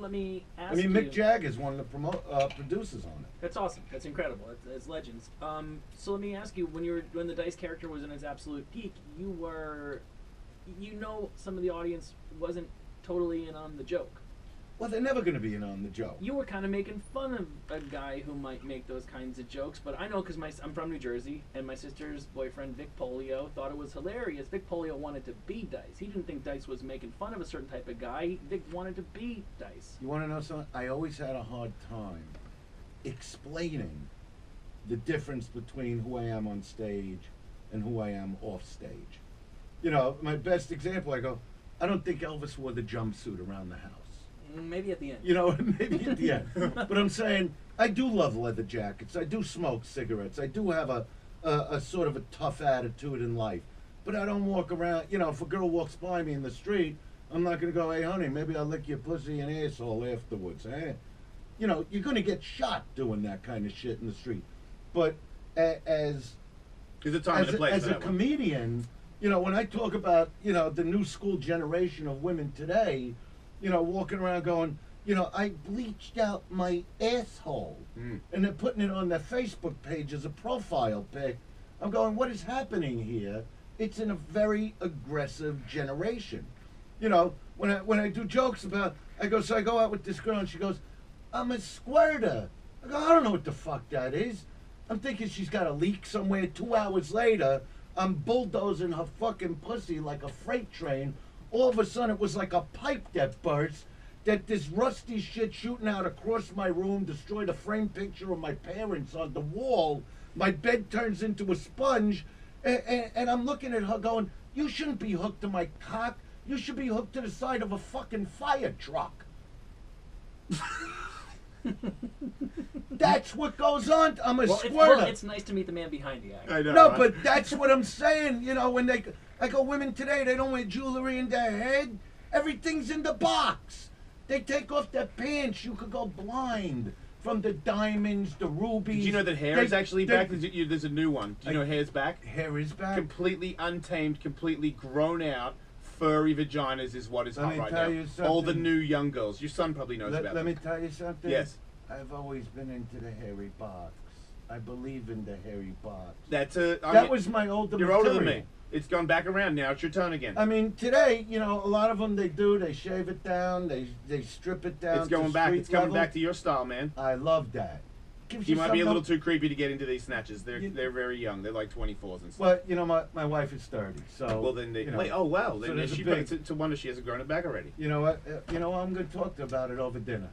let me ask I mean, you. Mick Jagger's one of the producers on it. That's awesome. That's incredible. It's legends. So let me ask you, when the Dice character was in its absolute peak, some of the audience wasn't totally in on the joke. Well, they're never going to be in on the joke. You were kind of making fun of a guy who might make those kinds of jokes, but I know because I'm from New Jersey, and my sister's boyfriend, Vic Polio, thought it was hilarious. Vic Polio wanted to be Dice. He didn't think Dice was making fun of a certain type of guy. Vic wanted to be Dice. You want to know something? I always had a hard time explaining the difference between who I am on stage and who I am off stage. You know, my best example, I don't think Elvis wore the jumpsuit around the house. Maybe at the end. You know, maybe at the end. But I'm saying, I do love leather jackets. I do smoke cigarettes. I do have a sort of a tough attitude in life. But I don't walk around, you know, if a girl walks by me in the street, I'm not going to go, hey, honey, maybe I'll lick your pussy and asshole afterwards. Eh? You know, you're going to get shot doing that kind of shit in the street. But as a comedian, you know, when I talk about, you know, the new school generation of women today, you know, walking around going, you know, I bleached out my asshole. And they're putting it on their Facebook page as a profile pic. I'm going, what is happening here? It's in a very aggressive generation. You know, when I do jokes about, I go out with this girl and she goes, I'm a squirter. I go, I don't know what the fuck that is. I'm thinking she's got a leak somewhere. 2 hours later, I'm bulldozing her fucking pussy like a freight train. All of a sudden, it was like a pipe that burst, that this rusty shit shooting out across my room destroyed a framed picture of my parents on the wall. My bed turns into a sponge, and I'm looking at her going, you shouldn't be hooked to my cock. You should be hooked to the side of a fucking fire truck. That's what goes on. I'm a squirter. It's nice to meet the man behind the act. I know, No, but that's what I'm saying. You know, when I go, women today, they don't wear jewelry in their head. Everything's in the box. They take off their pants. You could go blind from the diamonds, the rubies. Did you know that hair is actually back? There's a new one. Do you know hair's back? Hair is back. Completely untamed, completely grown out, furry vaginas is what is hot right now. All the new young girls. Your son probably knows about Let them. me tell you something. Yes. I've always been into the hairy box. I believe in the hairy box. That was my older You're material. older than me. It's gone back around now. It's your turn again. I mean, today, you know, a lot of them, they shave it down, they strip it down. It's going back. It's coming back to your style, man. I love that. You might be a little too creepy to get into these snatches. They're very young. They're like 24s and stuff. Well, you know, my wife is 30, so. Well, then you know, wait. Oh wow. Then so she to wonder she hasn't grown it back already. You know what? I'm going to talk to her about it over dinner.